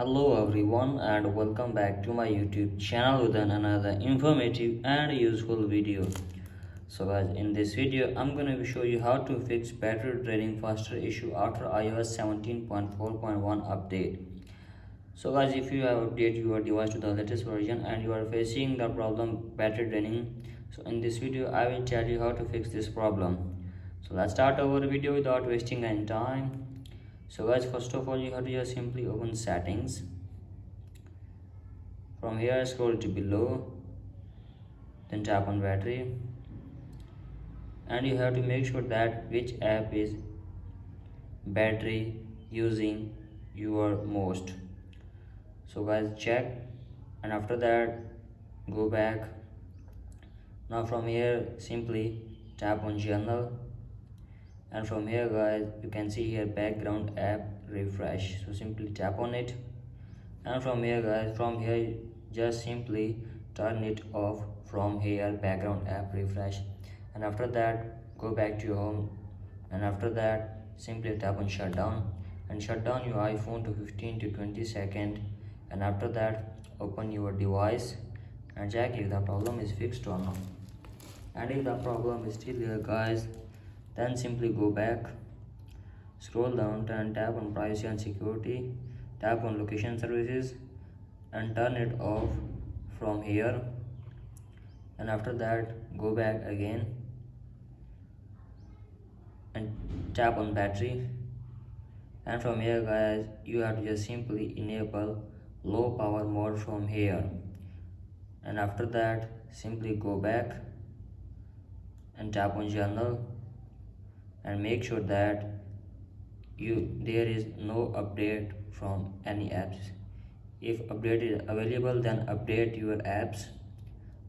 Hello everyone and welcome back to my YouTube channel with another informative and useful video. So guys, in this video I'm going to show you how to fix battery draining faster issue after iOS 17.4.1 update. So guys, if you have updated your device to the latest version and you are facing the problem battery draining, so in this video I will tell you how to fix this problem. So let's start our video without wasting any time. So guys, first of all you have to just simply open settings. From here scroll to below, then tap on battery, and you have to make sure that which app is battery using your most. So guys, check, and after that go back. Now from here simply tap on general, and from here guys you can see here background app refresh, so simply tap on it. And from here guys, from here just simply turn it off from here, background app refresh, and after that go back to your home, and after that simply tap on shutdown and shut down your iPhone to 15 to 20 seconds, and after that open your device and check if the problem is fixed or not. And if the problem is still there guys, then simply go back, scroll down and tap on privacy and security, tap on location services and turn it off from here, and after that go back again and tap on battery, and from here guys you have to just simply enable low power mode from here, and after that simply go back and tap on general and make sure that there is no update from any apps. If update is available, then update your apps,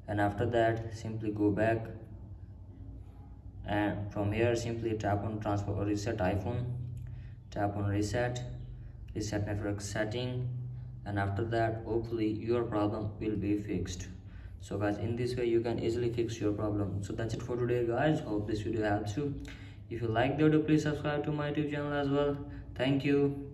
and after that simply go back, and from here simply tap on transfer or reset iPhone, tap on reset network setting, and after that hopefully your problem will be fixed. So guys, in this way you can easily fix your problem. So that's it for today guys, hope this video helps you. If you like the video, please subscribe to my YouTube channel as well. Thank you.